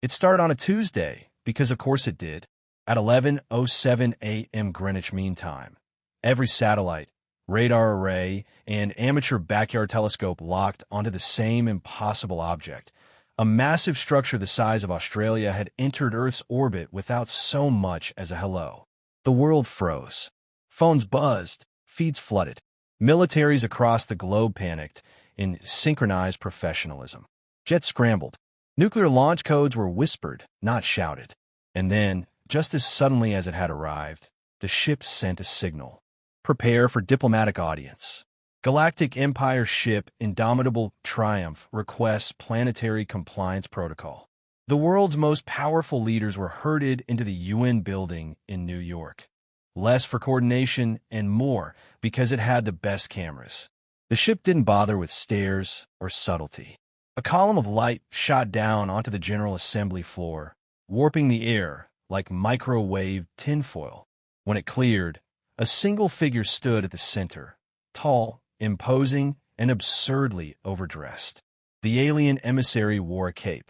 It started on a Tuesday, because of course it did, at 11:07 a.m. Greenwich Mean Time. Every satellite, radar array, and amateur backyard telescope locked onto the same impossible object. A massive structure the size of Australia had entered Earth's orbit without so much as a hello. The world froze. Phones buzzed, feeds flooded. Militaries across the globe panicked in synchronized professionalism. Jets scrambled. Nuclear launch codes were whispered, not shouted. And then, just as suddenly as it had arrived, the ship sent a signal. Prepare for diplomatic audience. Galactic Empire ship Indomitable Triumph requests planetary compliance protocol. The world's most powerful leaders were herded into the UN building in New York. Less for coordination and more because it had the best cameras. The ship didn't bother with stairs or subtlety. A column of light shot down onto the General Assembly floor, warping the air like microwave tinfoil. When it cleared, a single figure stood at the center, tall, imposing, and absurdly overdressed. The alien emissary wore a cape.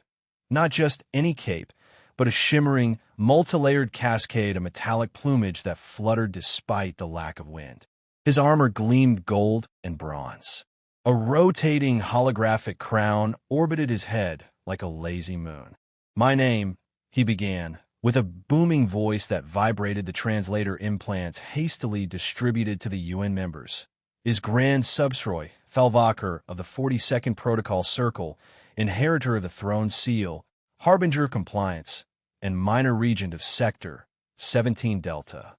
Not just any cape, but a shimmering, multi-layered cascade of metallic plumage that fluttered despite the lack of wind. His armor gleamed gold and bronze. A rotating holographic crown orbited his head like a lazy moon. "My name," he began, with a booming voice that vibrated the translator implants hastily distributed to the UN members, "is Grand Subsroy Thalvaker of the 42nd Protocol Circle, inheritor of the Throne Seal, harbinger of compliance, and minor regent of Sector 17 Delta."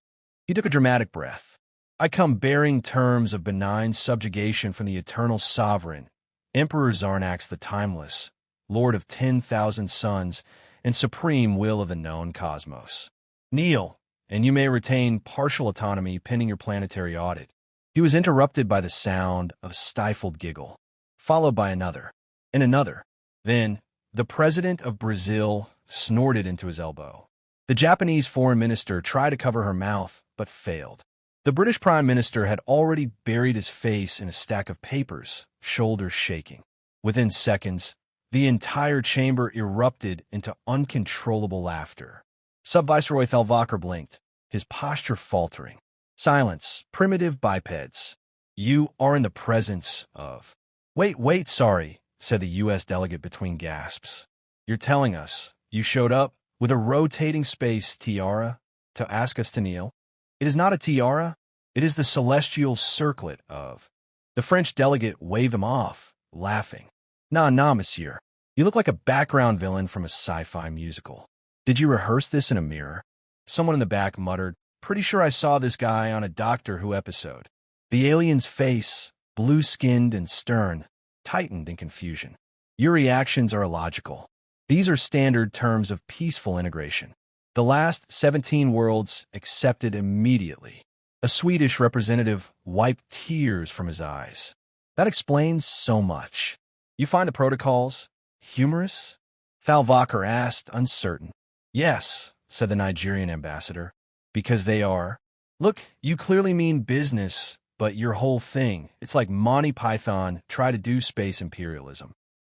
He took a dramatic breath. "I come bearing terms of benign subjugation from the eternal sovereign, Emperor Zarnax the Timeless, Lord of 10,000 suns, and supreme will of the known cosmos. Kneel, and you may retain partial autonomy pending your planetary audit." He was interrupted by the sound of a stifled giggle, followed by another, and another. Then, the president of Brazil snorted into his elbow. The Japanese foreign minister tried to cover her mouth, but failed. The British prime minister had already buried his face in a stack of papers, shoulders shaking. Within seconds, the entire chamber erupted into uncontrollable laughter. Sub-Viceroy Thalvaker blinked, his posture faltering. "Silence, primitive bipeds. You are in the presence of—" Wait, sorry," said the U.S. delegate between gasps. "You're telling us you showed up with a rotating space tiara to ask us to kneel? It is not a tiara. It is the celestial circlet of—" The French delegate waved him off, laughing. Nah, monsieur. You look like a background villain from a sci-fi musical. Did you rehearse this in a mirror?" Someone in the back muttered, "Pretty sure I saw this guy on a Doctor Who episode." The alien's face, blue-skinned and stern, tightened in confusion. "Your reactions are illogical. These are standard terms of peaceful integration. The last 17 worlds accepted immediately." A Swedish representative wiped tears from his eyes. "That explains so much. You find the protocols humorous?" Thalvaker asked, uncertain. "Yes," said the Nigerian ambassador, "because they are. Look, you clearly mean business, but your whole thing, it's like Monty Python try to do space imperialism."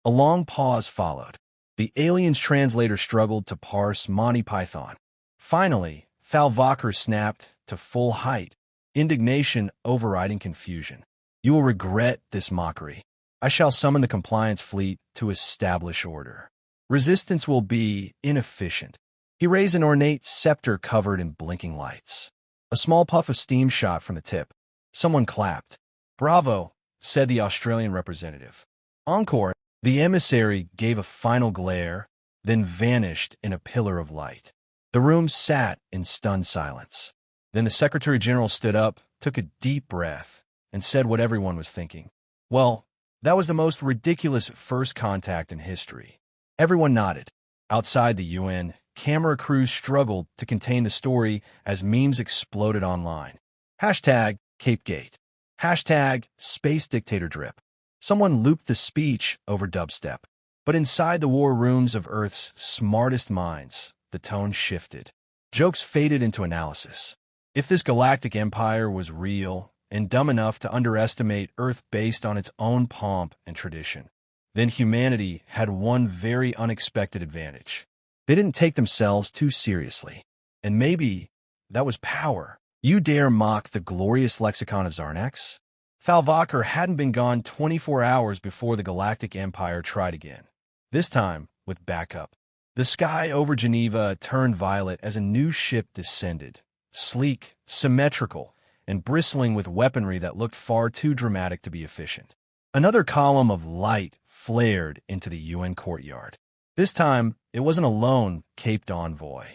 A long pause followed. The alien's translator struggled to parse Monty Python. Finally, Thalvaker snapped to full height, indignation overriding confusion. "You will regret this mockery. I shall summon the compliance fleet to establish order. Resistance will be inefficient." He raised an ornate scepter covered in blinking lights. A small puff of steam shot from the tip. Someone clapped. "Bravo," said the Australian representative. "Encore." The emissary gave a final glare, then vanished in a pillar of light. The room sat in stunned silence. Then the Secretary General stood up, took a deep breath, and said what everyone was thinking. "Well, that was the most ridiculous first contact in history." Everyone nodded. Outside the UN, camera crews struggled to contain the story as memes exploded online. Hashtag Capegate. Hashtag Space Dictator Drip. Someone looped the speech over dubstep. But inside the war rooms of Earth's smartest minds, the tone shifted. Jokes faded into analysis. If this galactic empire was real and dumb enough to underestimate Earth based on its own pomp and tradition, then humanity had one very unexpected advantage. They didn't take themselves too seriously. And maybe that was power. You dare mock the glorious lexicon of Zarnax? Thalvaker hadn't been gone 24 hours before the Galactic Empire tried again, this time with backup. The sky over Geneva turned violet as a new ship descended, sleek, symmetrical, and bristling with weaponry that looked far too dramatic to be efficient. Another column of light flared into the UN courtyard. This time, it wasn't a lone caped envoy.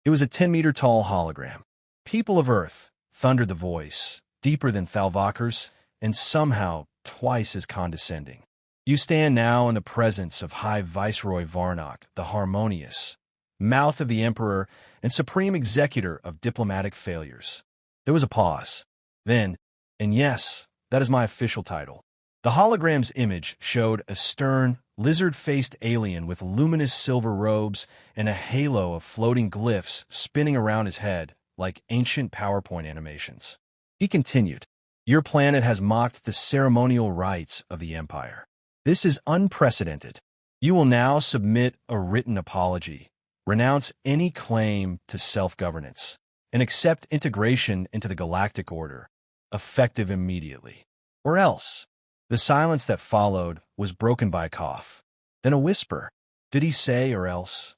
It was a 10-meter-tall hologram. "People of Earth," thundered the voice, deeper than Thalvaker's, and somehow twice as condescending. "You stand now in the presence of High Viceroy Varnock, the harmonious, mouth of the Emperor, and supreme executor of diplomatic failures." There was a pause. Then, "And yes, that is my official title." The hologram's image showed a stern, lizard-faced alien with luminous silver robes and a halo of floating glyphs spinning around his head like ancient PowerPoint animations. He continued, "Your planet has mocked the ceremonial rites of the Empire. This is unprecedented. You will now submit a written apology, renounce any claim to self-governance, and accept integration into the Galactic Order, effective immediately. Or else." The silence that followed was broken by a cough. Then a whisper. "Did he say or else?"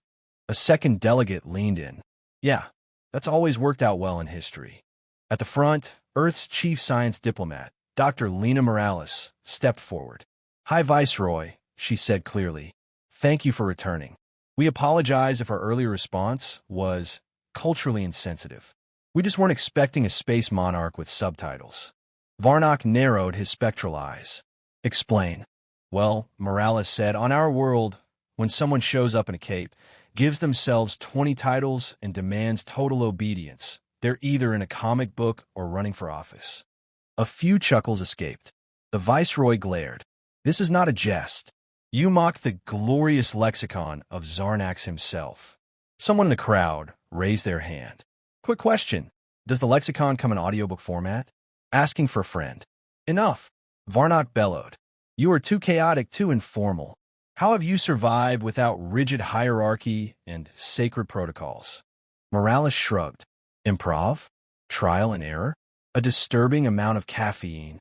A second delegate leaned in. "Yeah, that's always worked out well in history." At the front, Earth's chief science diplomat, Dr. Lena Morales, stepped forward. "High Viceroy," she said clearly, "thank you for returning. We apologize if our earlier response was culturally insensitive. We just weren't expecting a space monarch with subtitles." Varnock narrowed his spectral eyes. "Explain." "Well," Morales said, "on our world, when someone shows up in a cape, gives themselves 20 titles, and demands total obedience, they're either in a comic book or running for office." A few chuckles escaped. The Viceroy glared. "This is not a jest. You mock the glorious lexicon of Zarnax himself." Someone in the crowd raised their hand. "Quick question. Does the lexicon come in audiobook format?" "Asking for a friend." "Enough," Varnock bellowed. "You are too chaotic, too informal. How have you survived without rigid hierarchy and sacred protocols?" Morales shrugged. "Improv? Trial and error? A disturbing amount of caffeine."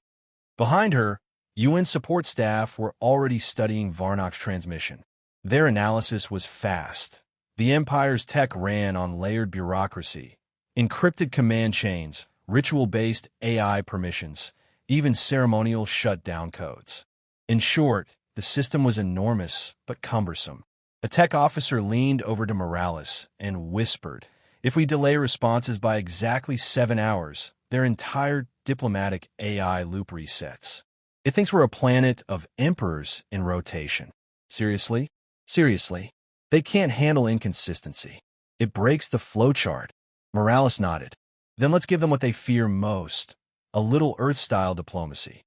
Behind her, UN support staff were already studying Varnock's transmission. Their analysis was fast. The Empire's tech ran on layered bureaucracy, encrypted command chains, ritual-based AI permissions, even ceremonial shutdown codes. In short, the system was enormous but cumbersome. A tech officer leaned over to Morales and whispered, "If we delay responses by exactly 7 hours, their entire diplomatic AI loop resets. It thinks we're a planet of emperors in rotation." "Seriously?" "Seriously. They can't handle inconsistency. It breaks the flowchart." Morales nodded. "Then let's give them what they fear most, a little Earth-style diplomacy."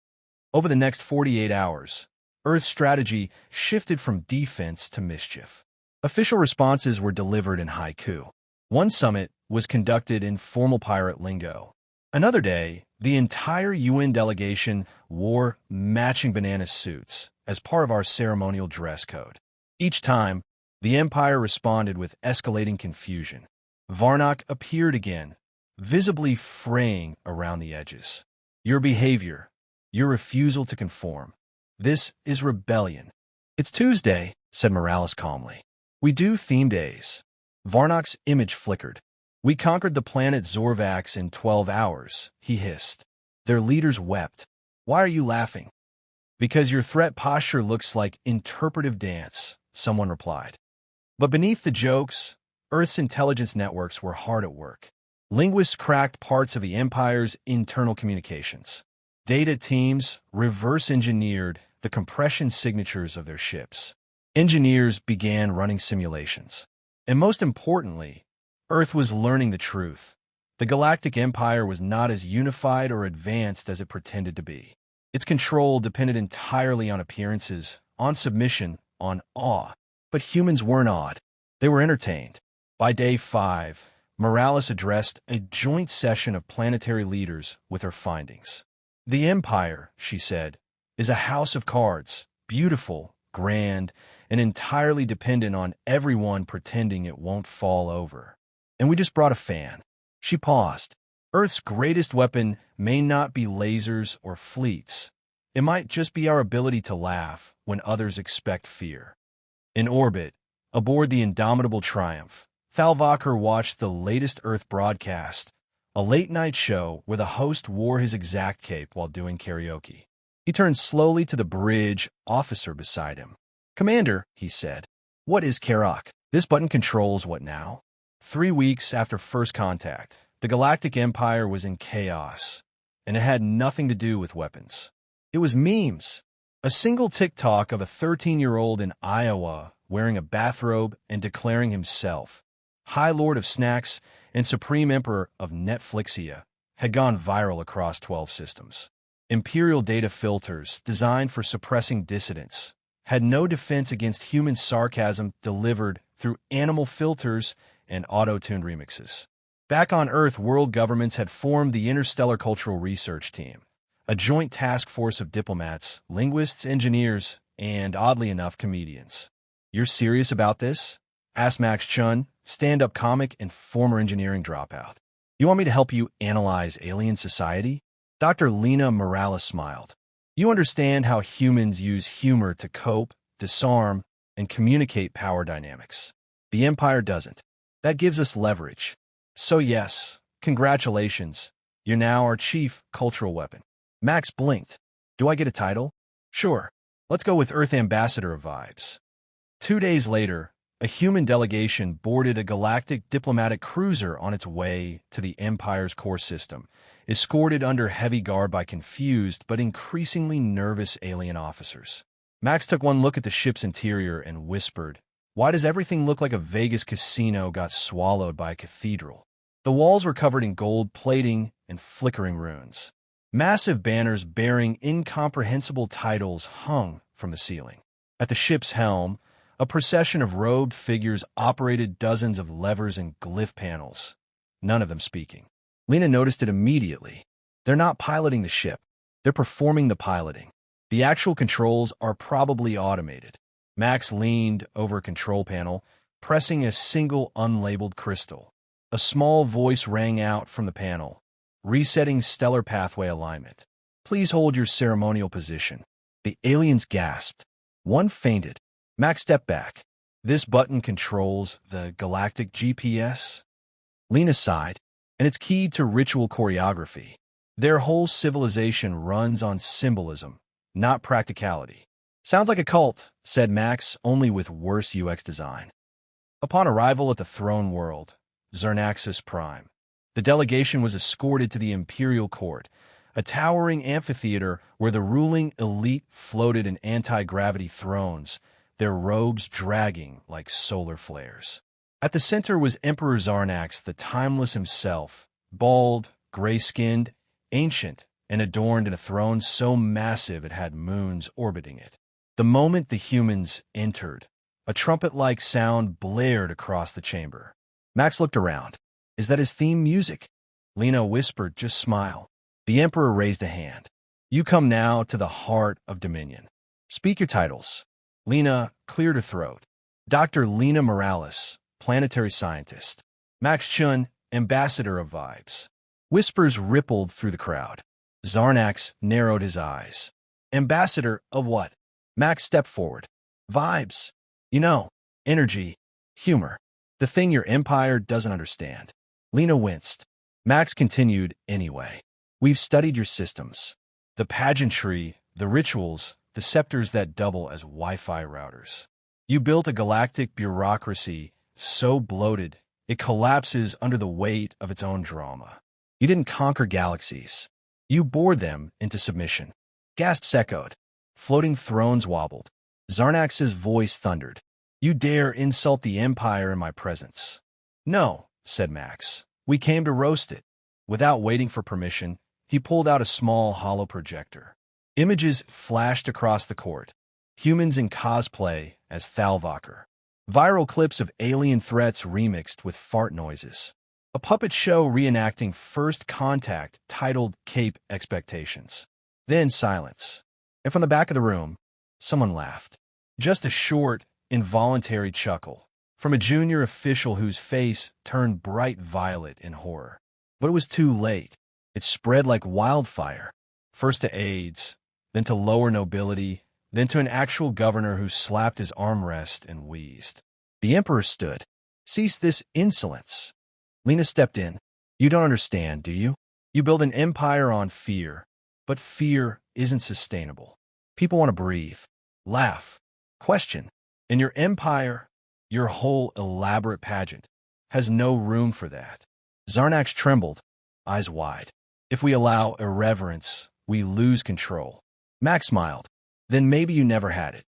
Over the next 48 hours, Earth's strategy shifted from defense to mischief. Official responses were delivered in haiku. One summit was conducted in formal pirate lingo. Another day, the entire UN delegation wore matching banana suits as part of our ceremonial dress code. Each time, the Empire responded with escalating confusion. Varnock appeared again, visibly fraying around the edges. "Your behavior, your refusal to conform. This is rebellion." "It's Tuesday," said Morales calmly. "We do theme days." Varnock's image flickered. "We conquered the planet Zorvax in 12 hours, he hissed. Their leaders wept. "Why are you laughing?" "Because your threat posture looks like interpretive dance," someone replied. But beneath the jokes, Earth's intelligence networks were hard at work. Linguists cracked parts of the Empire's internal communications. Data teams reverse-engineered the compression signatures of their ships. Engineers began running simulations. And most importantly, Earth was learning the truth. The Galactic Empire was not as unified or advanced as it pretended to be. Its control depended entirely on appearances, on submission, on awe. But humans weren't awed. They were entertained. By day 5, Morales addressed a joint session of planetary leaders with her findings. "The Empire," she said, "is a house of cards, beautiful, grand, and entirely dependent on everyone pretending it won't fall over. And we just brought a fan. She paused. Earth's greatest weapon may not be lasers or fleets. It might just be our ability to laugh when others expect fear. In orbit, aboard the indomitable Triumph, Thalvacher watched the latest Earth broadcast, a late-night show where the host wore his exact cape while doing karaoke. He turned slowly to the bridge officer beside him. "Commander," he said, "what is Karak? This button controls what now?" 3 weeks after first contact, the Galactic Empire was in chaos, and it had nothing to do with weapons. It was memes. A single TikTok of a 13-year-old in Iowa wearing a bathrobe and declaring himself High Lord of Snacks and Supreme Emperor of Netflixia had gone viral across 12 systems. Imperial data filters, designed for suppressing dissidents, had no defense against human sarcasm delivered through animal filters and auto-tuned remixes. Back on Earth, world governments had formed the Interstellar Cultural Research Team, a joint task force of diplomats, linguists, engineers, and, oddly enough, comedians. "You're serious about this?" asked Max Chun, stand-up comic and former engineering dropout. "You want me to help you analyze alien society?" Dr. Lena Morales smiled. "You understand how humans use humor to cope, disarm, and communicate power dynamics. The Empire doesn't. That gives us leverage. So yes, congratulations. You're now our chief cultural weapon." Max blinked. "Do I get a title?" "Sure. Let's go with Earth Ambassador of Vibes." 2 days later, a human delegation boarded a galactic diplomatic cruiser on its way to the Empire's core system, escorted under heavy guard by confused but increasingly nervous alien officers. Max took one look at the ship's interior and whispered, "Why does everything look like a Vegas casino got swallowed by a cathedral?" The walls were covered in gold plating and flickering runes. Massive banners bearing incomprehensible titles hung from the ceiling. At the ship's helm, a procession of robed figures operated dozens of levers and glyph panels, none of them speaking. Lena noticed it immediately. They're not piloting the ship. They're performing the piloting. The actual controls are probably automated. Max leaned over a control panel, pressing a single unlabeled crystal. A small voice rang out from the panel, resetting stellar pathway alignment. "Please hold your ceremonial position." The aliens gasped. One fainted. Max stepped back. "This button controls the galactic GPS?" Lena sighed. "And it's keyed to ritual choreography. Their whole civilization runs on symbolism, not practicality." "Sounds like a cult," said Max, only with worse UX design. Upon arrival at the throne world, Xernaxis Prime, the delegation was escorted to the Imperial Court, a towering amphitheater where the ruling elite floated in anti-gravity thrones, their robes dragging like solar flares. At the center was Emperor Xarnax, the Timeless himself, bald, gray-skinned, ancient, and adorned in a throne so massive it had moons orbiting it. The moment the humans entered, a trumpet-like sound blared across the chamber. Max looked around. "Is that his theme music?" Lena whispered, "Just smile." The Emperor raised a hand. "You come now to the heart of Dominion. Speak your titles." Lena cleared her throat. "Dr. Lena Morales, planetary scientist." "Max Chun, ambassador of Vibes." Whispers rippled through the crowd. Xarnax narrowed his eyes. "Ambassador of what?" Max stepped forward. "Vibes. You know, energy, humor. The thing your empire doesn't understand." Lena winced. Max continued anyway. "We've studied your systems. The pageantry, the rituals, the scepters that double as Wi-Fi routers. You built a galactic bureaucracy so bloated it collapses under the weight of its own drama. You didn't conquer galaxies. You bored them into submission." Gasps echoed. Floating thrones wobbled. Xarnax's voice thundered. "You dare insult the Empire in my presence?" "No," said Max. "We came to roast it." Without waiting for permission, he pulled out a small hollow projector. Images flashed across the court. Humans in cosplay as Thalvacher. Viral clips of alien threats remixed with fart noises. A puppet show reenacting First Contact titled Cape Expectations. Then silence. And from the back of the room, someone laughed. Just a short, involuntary chuckle from a junior official whose face turned bright violet in horror. But it was too late. It spread like wildfire, first to aides, then to lower nobility, then to an actual governor who slapped his armrest and wheezed. The emperor stood. "Cease this insolence." Lena stepped in. "You don't understand, do you? You build an empire on fear, but fear isn't sustainable. People want to breathe, laugh, question. And your empire, your whole elaborate pageant, has no room for that." Zarnax trembled, eyes wide. "If we allow irreverence, we lose control." Max smiled. "Then maybe you never had it."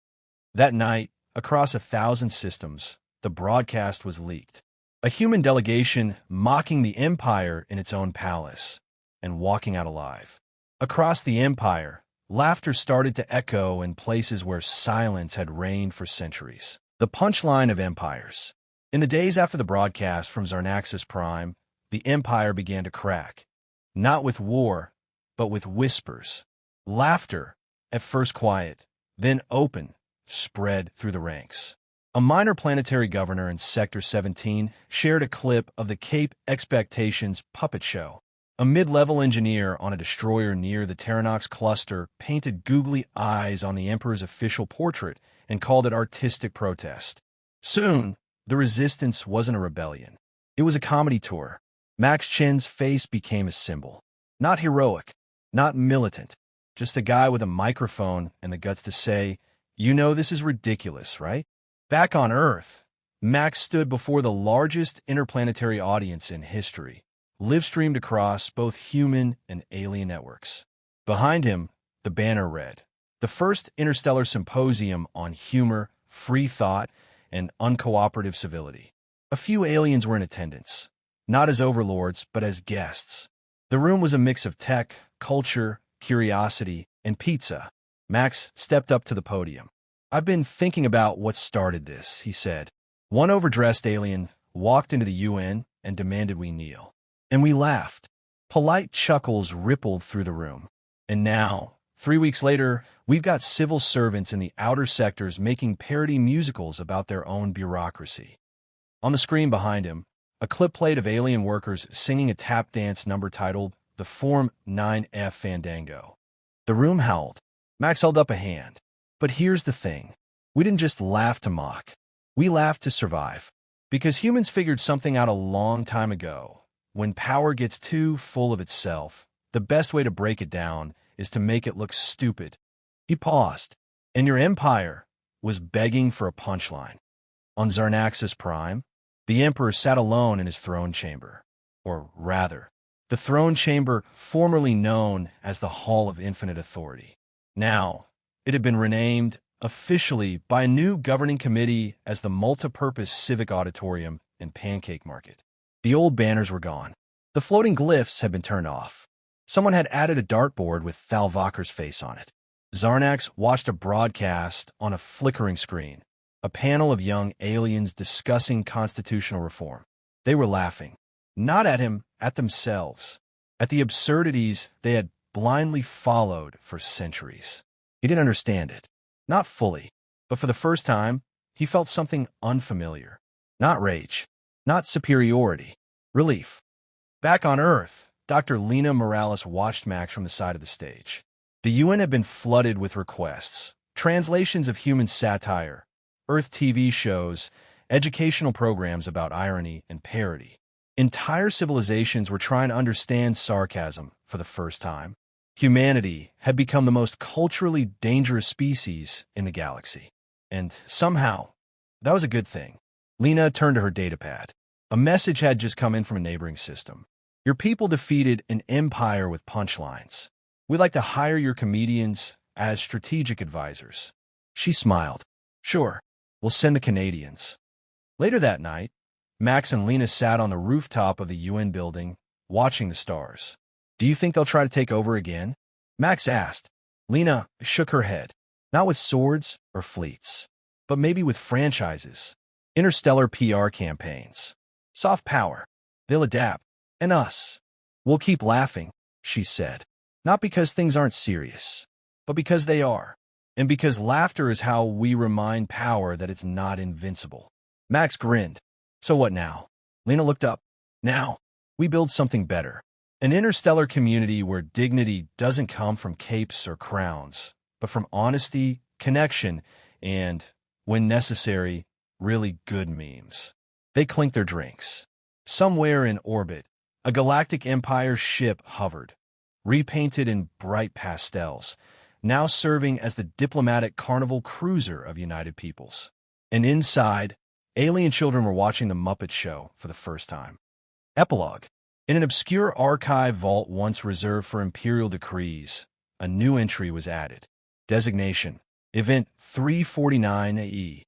That night, across 1,000 systems, the broadcast was leaked. A human delegation mocking the Empire in its own palace and walking out alive. Across the Empire, laughter started to echo in places where silence had reigned for centuries. The punchline of empires. In the days after the broadcast from Zarnax's prime, the Empire began to crack. Not with war, but with whispers. Laughter, at first quiet, then open, spread through the ranks. A minor planetary governor in Sector 17 shared a clip of the Cape Expectations puppet show. A mid-level engineer on a destroyer near the Terranox cluster painted googly eyes on the Emperor's official portrait and called it artistic protest. Soon, the resistance wasn't a rebellion. It was a comedy tour. Max Chen's face became a symbol. Not heroic, not militant, just a guy with a microphone and the guts to say, "You know this is ridiculous, right?" Back on Earth, Max stood before the largest interplanetary audience in history, live-streamed across both human and alien networks. Behind him, the banner read, "The First Interstellar Symposium on Humor, Free Thought, and Uncooperative Civility." A few aliens were in attendance, not as overlords, but as guests. The room was a mix of tech, culture, curiosity, and pizza. Max stepped up to the podium. "I've been thinking about what started this," he said. One overdressed alien walked into the UN and demanded we kneel. And we laughed. Polite chuckles rippled through the room. And now, 3 weeks later, we've got civil servants in the outer sectors making parody musicals about their own bureaucracy. On the screen behind him, a clip played of alien workers singing a tap dance number titled the Form 9F Fandango. The room howled. Max held up a hand. But here's the thing. We didn't just laugh to mock. We laughed to survive. Because humans figured something out a long time ago. When power gets too full of itself, the best way to break it down is to make it look stupid. He paused. And your empire was begging for a punchline. On Zarnax's prime, the emperor sat alone in his throne chamber. Or rather, the throne chamber formerly known as the Hall of Infinite Authority. Now, it had been renamed officially by a new governing committee as the Multipurpose Civic Auditorium and Pancake Market. The old banners were gone. The floating glyphs had been turned off. Someone had added a dartboard with Thalvaker's face on it. Zarnax watched a broadcast on a flickering screen, a panel of young aliens discussing constitutional reform. They were laughing, not at him, at themselves, at the absurdities they had blindly followed for centuries. He didn't understand it. Not fully, but for the first time, he felt something unfamiliar. Not rage, not superiority, relief. Back on Earth, Dr. Lena Morales watched Max from the side of the stage. The UN had been flooded with requests, translations of human satire, Earth TV shows, educational programs about irony and parody. Entire civilizations were trying to understand sarcasm for the first time. Humanity had become the most culturally dangerous species in the galaxy. And somehow, that was a good thing. Lena turned to her datapad. A message had just come in from a neighboring system. Your people defeated an empire with punchlines. We'd like to hire your comedians as strategic advisors. She smiled. Sure, we'll send the Canadians. Later that night, Max and Lena sat on the rooftop of the UN building, watching the stars. Do you think they'll try to take over again? Max asked. Lena shook her head. Not with swords or fleets, but maybe with franchises, interstellar PR campaigns, soft power. They'll adapt. And us. We'll keep laughing, she said. Not because things aren't serious, but because they are. And because laughter is how we remind power that it's not invincible. Max grinned. So what now? Lena looked up. Now, we build something better. An interstellar community where dignity doesn't come from capes or crowns, but from honesty, connection, and, when necessary, really good memes. They clinked their drinks. Somewhere in orbit, a Galactic Empire ship hovered, repainted in bright pastels, now serving as the diplomatic carnival cruiser of United Peoples. And inside, alien children were watching the Muppet Show for the first time. Epilogue. In an obscure archive vault once reserved for imperial decrees, a new entry was added. Designation: Event 349 AE.